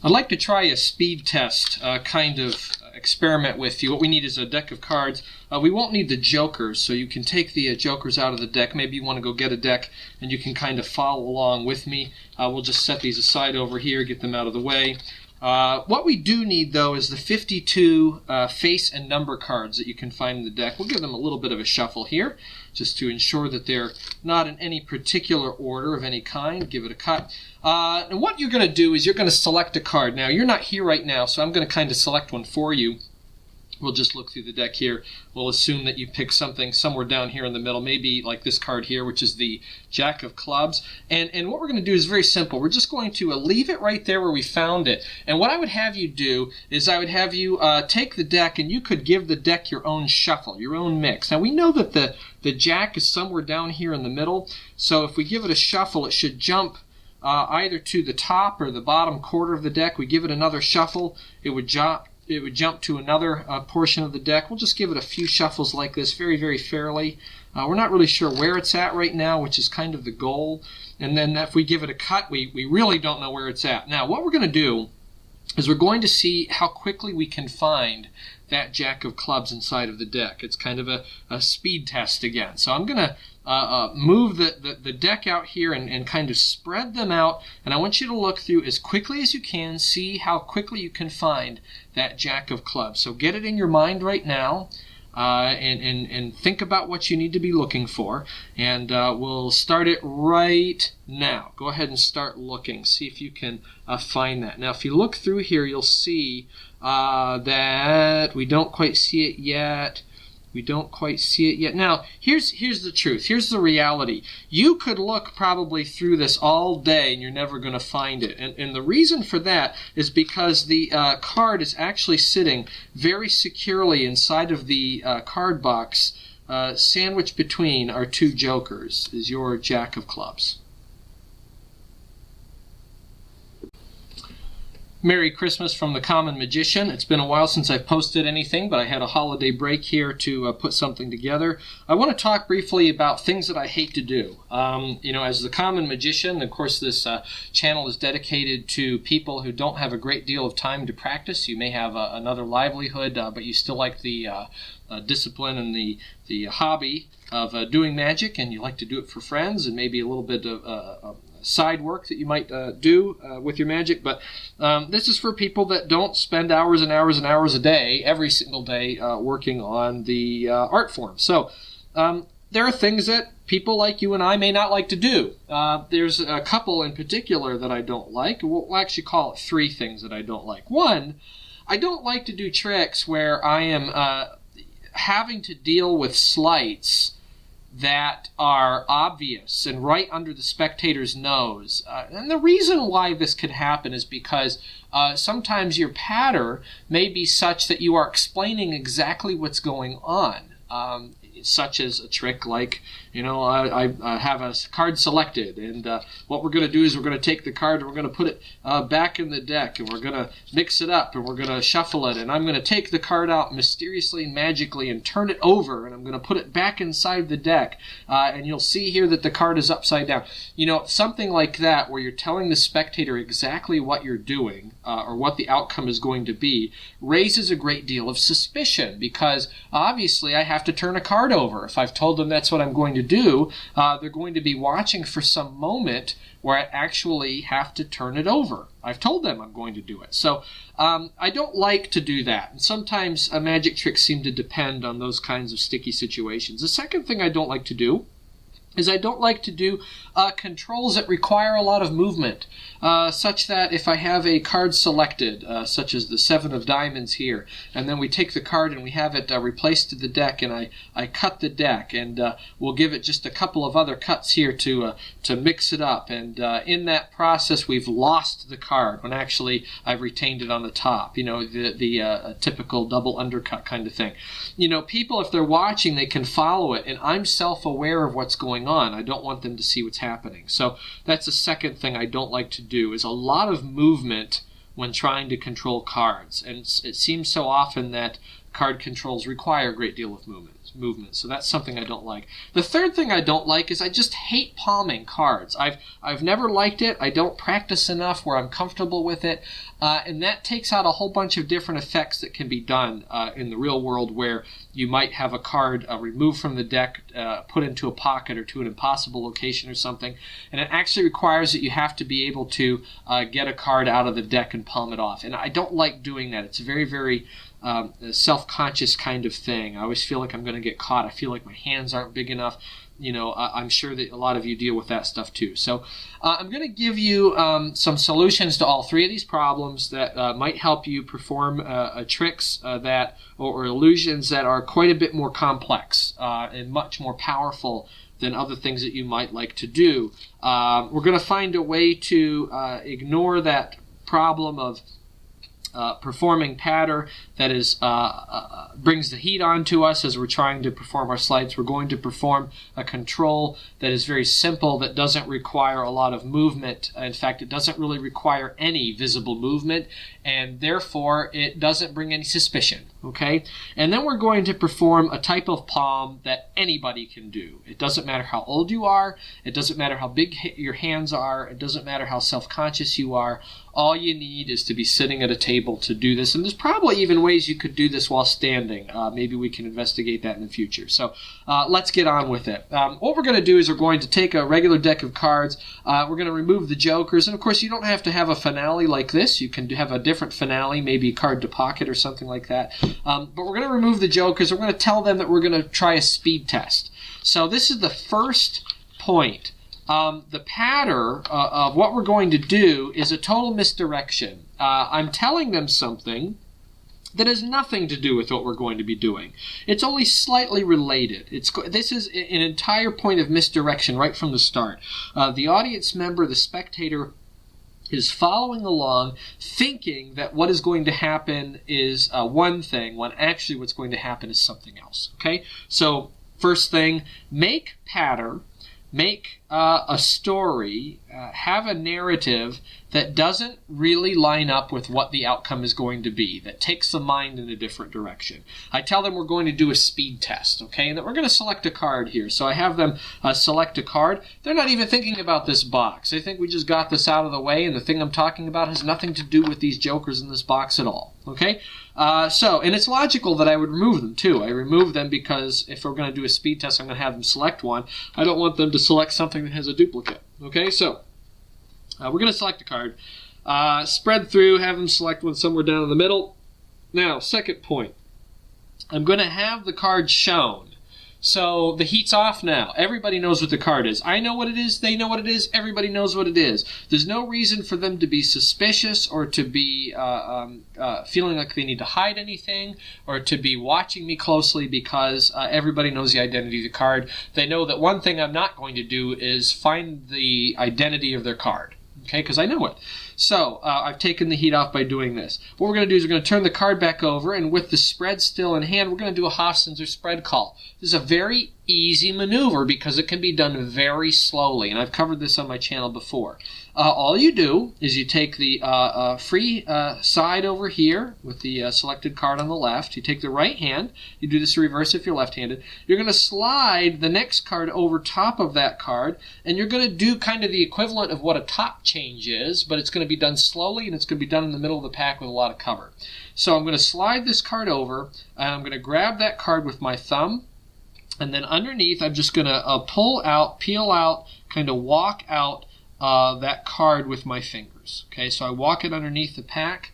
I'd like to try a speed test kind of experiment with you. What we need is a deck of cards. We won't need the jokers, so you can take the jokers out of the deck. Maybe you want to go get a deck and you can kind of follow along with me. We'll just set these aside over here, get them out of the way. What we do need, though, is the 52 face and number cards that you can find in the deck. We'll give them a little bit of a shuffle here, just to ensure that they're not in any particular order of any kind. Give it a cut. And what you're going to do is you're going to select a card. Now, you're not here right now, so I'm going to kind of select one for you. We'll just look through the deck here. We'll assume that you pick something somewhere down here in the middle, maybe like this card here, which is the Jack of Clubs. And what we're going to do is very simple. We're just going to leave it right there where we found it. And what I would have you do is I would have you take the deck, and you could give the deck your own shuffle, your own mix. Now, we know that the Jack is somewhere down here in the middle, so if we give it a shuffle, it should jump either to the top or the bottom quarter of the deck. We give it another shuffle, it would jump to another portion of the deck. We'll just give it a few shuffles like this, very, very fairly. We're not really sure where it's at right now, which is kind of the goal. And then if we give it a cut, we really don't know where it's at. Now, what we're going to do is we're going to see how quickly we can find that Jack of Clubs inside of the deck. It's kind of a speed test again. So I'm going to move the deck out here and kind of spread them out, and I want you to look through as quickly as you can, see how quickly you can find that Jack of Clubs. So get it in your mind right now, and think about what you need to be looking for, and we'll start it right now. Go ahead and start looking, see if you can find that. Now, if you look through here, you'll see that we don't quite see it yet. We don't quite see it yet. Now, here's the truth. Here's the reality. You could look probably through this all day and you're never going to find it. And the reason for that is because the card is actually sitting very securely inside of the card box, sandwiched between our two jokers is your Jack of Clubs. Merry Christmas from the Common Magician. It's been a while since I've posted anything, but I had a holiday break here to put something together. I want to talk briefly about things that I hate to do. As the Common Magician, of course, this channel is dedicated to people who don't have a great deal of time to practice. You may have another livelihood, but you still like the discipline and the hobby of doing magic, and you like to do it for friends and maybe a little bit of side work that you might do with your magic. But this is for people that don't spend hours and hours and hours a day, every single day, working on the art form. So there are things that people like you and I may not like to do. There's a couple in particular that I don't like. We'll actually call it 3 things that I don't like. One, I don't like to do tricks where I am having to deal with sleights that are obvious and right under the spectator's nose. And the reason why this could happen is because sometimes your patter may be such that you are explaining exactly what's going on. Such as a trick like, I have a card selected, and what we're going to do is we're going to take the card and we're going to put it back in the deck, and we're going to mix it up, and we're going to shuffle it, and I'm going to take the card out mysteriously and magically and turn it over, and I'm going to put it back inside the deck, and you'll see here that the card is upside down. Something like that where you're telling the spectator exactly what you're doing or what the outcome is going to be raises a great deal of suspicion, because obviously I have to turn a card over. If I've told them that's what I'm going to do, they're going to be watching for some moment where I actually have to turn it over. I've told them I'm going to do it. So I don't like to do that. And sometimes magic tricks seem to depend on those kinds of sticky situations. The second thing I don't like to do is I don't like to do controls that require a lot of movement, such that if I have a card selected, such as the 7 of diamonds here, and then we take the card and we have it replaced to the deck, and I cut the deck, and we'll give it just a couple of other cuts here to mix it up, and in that process we've lost the card when actually I've retained it on the top, the typical double undercut kind of thing. People, if they're watching, they can follow it, and I'm self-aware of what's going on. I don't want them to see what's happening. So that's the second thing I don't like to do, is a lot of movement when trying to control cards. And it seems so often that card controls require a great deal of movement. movement. So that's something I don't like. The third thing I don't like is I just hate palming cards. I've never liked it. I don't practice enough where I'm comfortable with it. And that takes out a whole bunch of different effects that can be done in the real world, where you might have a card removed from the deck, put into a pocket or to an impossible location or something. And it actually requires that you have to be able to get a card out of the deck and palm it off. And I don't like doing that. It's a very, very self-conscious kind of thing. I always feel like I'm going to get caught. I feel like my hands aren't big enough. You know, I'm sure that a lot of you deal with that stuff too. So I'm going to give you some solutions to all three of these problems that might help you perform tricks or illusions that are quite a bit more complex and much more powerful than other things that you might like to do. We're going to find a way to ignore that problem of performing patter that is brings the heat onto us as we're trying to perform our sleights. We're going to perform a control that is very simple, that doesn't require a lot of movement. In fact, it doesn't really require any visible movement, and therefore it doesn't bring any suspicion. Okay? And then we're going to perform a type of palm that anybody can do. It doesn't matter how old you are. It doesn't matter how big your hands are. It doesn't matter how self-conscious you are. All you need is to be sitting at a table to do this. And there's probably even ways you could do this while standing. Maybe we can investigate that in the future. So let's get on with it. What we're going to do is we're going to take a regular deck of cards. We're going to remove the jokers. And of course, you don't have to have a finale like this. You can have a different finale, maybe a card to pocket or something like that. But we're going to remove the jokers. We're going to tell them that we're going to try a speed test. So this is the first point. The pattern of what we're going to do is a total misdirection. I'm telling them something that has nothing to do with what we're going to be doing. It's only slightly related. This is an entire point of misdirection right from the start. The audience member, the spectator, is following along thinking that what is going to happen is one thing, when actually what's going to happen is something else. Okay? So first thing, make pattern. Make a story, have a narrative that doesn't really line up with what the outcome is going to be, that takes the mind in a different direction. I tell them we're going to do a speed test, okay, and that we're going to select a card here. So I have them select a card. They're not even thinking about this box. They think we just got this out of the way, and the thing I'm talking about has nothing to do with these jokers in this box at all, okay? And it's logical that I would remove them too. I remove them because if we're going to do a speed test, I'm going to have them select one. I don't want them to select something that has a duplicate. Okay, so we're going to select a card. Spread through, have them select one somewhere down in the middle. Now, second point. I'm going to have the card shown. So the heat's off now. Everybody knows what the card is. I know what it is. They know what it is. Everybody knows what it is. There's no reason for them to be suspicious or to be feeling like they need to hide anything or to be watching me closely, because everybody knows the identity of the card. They know that one thing I'm not going to do is find the identity of their card. Okay, because I know it. So I've taken the heat off by doing this. What we're going to do is we're going to turn the card back over, and with the spread still in hand, we're going to do a Hofzinser spread call. This is a very easy maneuver because it can be done very slowly, and I've covered this on my channel before. All you do is you take the free side over here with the selected card on the left. You take the right hand. You do this in reverse if you're left-handed. You're going to slide the next card over top of that card, and you're going to do kind of the equivalent of what a top change is, but it's going to be done slowly, and it's going to be done in the middle of the pack with a lot of cover. So I'm going to slide this card over, and I'm going to grab that card with my thumb, and then underneath I'm just going to pull out, peel out, kind of walk out that card with my fingers. Okay, so I walk it underneath the pack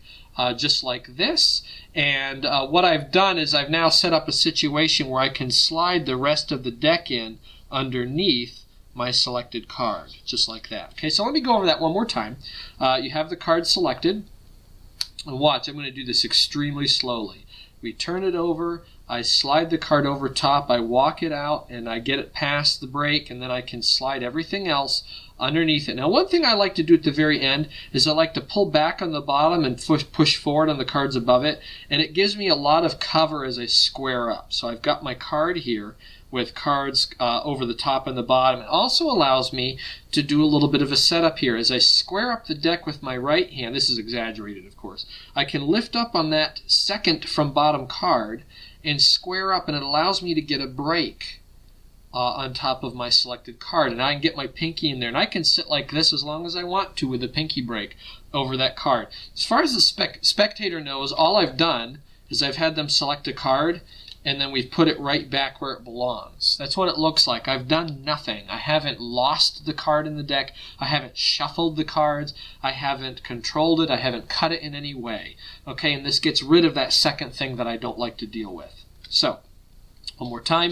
just like this, and what I've done is I've now set up a situation where I can slide the rest of the deck in underneath my selected card, just like that. Okay, so let me go over that one more time. You have the card selected, and watch, I'm going to do this extremely slowly. We turn it over, I slide the card over top, I walk it out, and I get it past the break, and then I can slide everything else underneath it. Now, one thing I like to do at the very end is I like to pull back on the bottom and push forward on the cards above it, and it gives me a lot of cover as I square up. So I've got my card here with cards over the top and the bottom. It also allows me to do a little bit of a setup here. As I square up the deck with my right hand, this is exaggerated, of course, I can lift up on that second from bottom card, and square up, and it allows me to get a break on top of my selected card. And I can get my pinky in there, and I can sit like this as long as I want to with a pinky break over that card. As far as the spectator knows, all I've done is I've had them select a card, and then we've put it right back where it belongs. That's what it looks like. I've done nothing. I haven't lost the card in the deck. I haven't shuffled the cards. I haven't controlled it. I haven't cut it in any way. Okay, and this gets rid of that second thing that I don't like to deal with. So, one more time.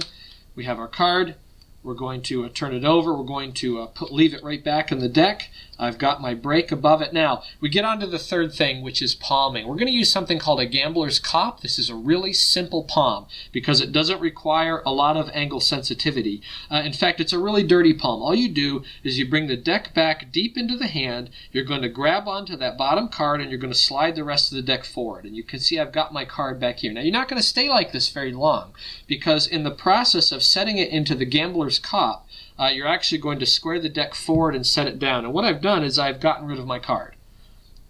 We have our card. We're going to turn it over. We're going to leave it right back in the deck. I've got my break above it. Now, we get on to the third thing, which is palming. We're going to use something called a gambler's cop. This is a really simple palm because it doesn't require a lot of angle sensitivity. In fact, it's a really dirty palm. All you do is you bring the deck back deep into the hand. You're going to grab onto that bottom card, and you're going to slide the rest of the deck forward. And you can see I've got my card back here. Now, you're not going to stay like this very long because in the process of setting it into the gambler's cop, you're actually going to square the deck forward and set it down. And what I've done is I've gotten rid of my card.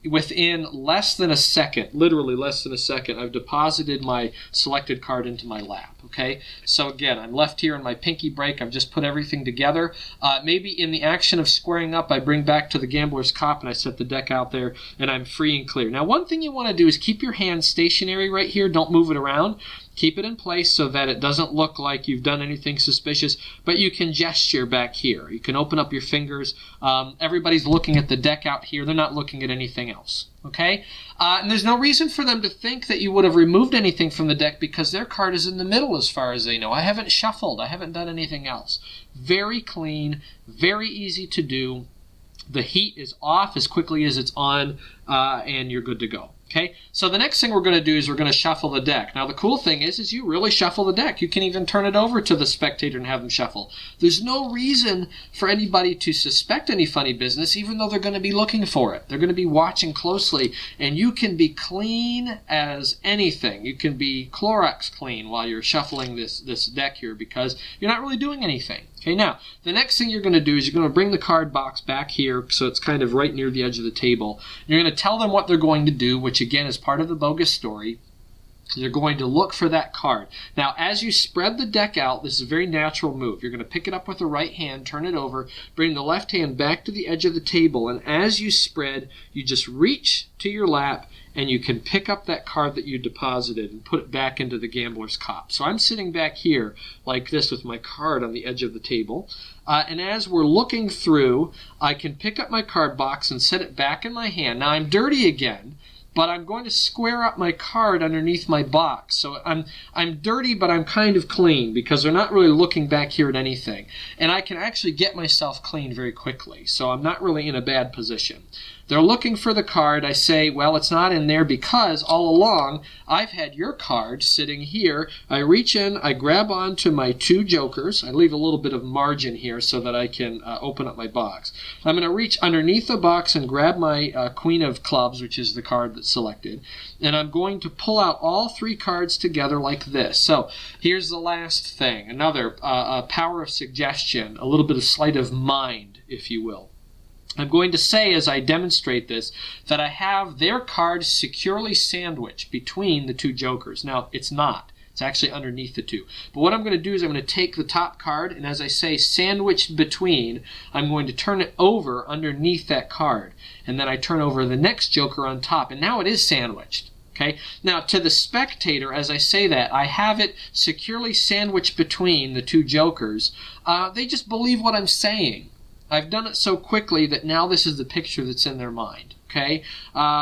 Within less than a second, literally less than a second, I've deposited my selected card into my lap. Okay, so again, I'm left here in my pinky break. I've just put everything together. Maybe in the action of squaring up, I bring back to the gambler's cop and I set the deck out there, and I'm free and clear. Now, one thing you want to do is keep your hand stationary right here. Don't move it around. Keep it in place so that it doesn't look like you've done anything suspicious, but you can gesture back here. You can open up your fingers. Everybody's looking at the deck out here. They're not looking at anything else. Okay? And there's no reason for them to think that you would have removed anything from the deck because their card is in the middle as far as they know. I haven't shuffled. I haven't done anything else. Very clean, very easy to do. The heat is off as quickly as it's on, and you're good to go. Okay, so the next thing we're going to do is we're going to shuffle the deck. Now, the cool thing is you really shuffle the deck. You can even turn it over to the spectator and have them shuffle. There's no reason for anybody to suspect any funny business, even though they're going to be looking for it. They're going to be watching closely, and you can be clean as anything. You can be Clorox clean while you're shuffling this deck here because you're not really doing anything. Okay, now, the next thing you're going to do is you're going to bring the card box back here so it's kind of right near the edge of the table. You're going to tell them what they're going to do, which again is part of the bogus story. You're going to look for that card. Now, as you spread the deck out, this is a very natural move. You're going to pick it up with the right hand, turn it over, bring the left hand back to the edge of the table, and as you spread, you just reach to your lap, and you can pick up that card that you deposited and put it back into the gambler's cop. So I'm sitting back here like this with my card on the edge of the table. And as we're looking through, I can pick up my card box and set it back in my hand. Now I'm dirty again, but I'm going to square up my card underneath my box. So I'm dirty, but I'm kind of clean because they're not really looking back here at anything. And I can actually get myself clean very quickly. So I'm not really in a bad position. They're looking for the card. I say, well, it's not in there because all along I've had your card sitting here. I reach in, I grab onto my two jokers. I leave a little bit of margin here so that I can open up my box. I'm going to reach underneath the box and grab my Queen of Clubs, which is the card that's selected. And I'm going to pull out all three cards together like this. So here's the last thing, another power of suggestion, a little bit of sleight of mind, if you will. I'm going to say, as I demonstrate this, that I have their card securely sandwiched between the two jokers. Now, it's not. It's actually underneath the two. But what I'm going to do is I'm going to take the top card, and as I say, sandwiched between, I'm going to turn it over underneath that card. And then I turn over the next joker on top, and now it is sandwiched. Okay? Now, to the spectator, as I say that, I have it securely sandwiched between the two jokers. They just believe what I'm saying. I've done it so quickly that now this is the picture that's in their mind. Okay?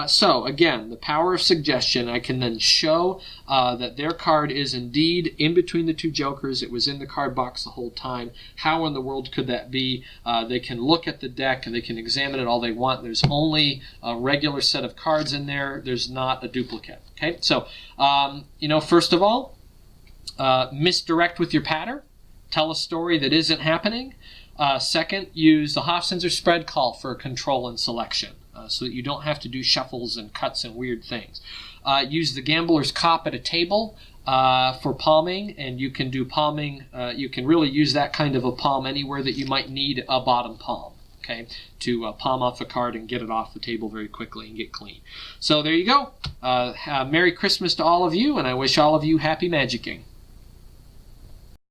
So, again, the power of suggestion. I can then show that their card is indeed in between the two jokers. It was in the card box the whole time. How in the world could that be? They can look at the deck and they can examine it all they want. There's only a regular set of cards in there. There's not a duplicate. Okay? So, first of all, misdirect with your pattern. Tell a story that isn't happening. Second, use the Hofzinser spread call for control and selection so that you don't have to do shuffles and cuts and weird things. Use the gambler's cop at a table for palming, and you can do palming. You can really use that kind of a palm anywhere that you might need a bottom palm. okay, to palm off a card and get it off the table very quickly and get clean. So there you go. Merry Christmas to all of you, and I wish all of you happy magicking.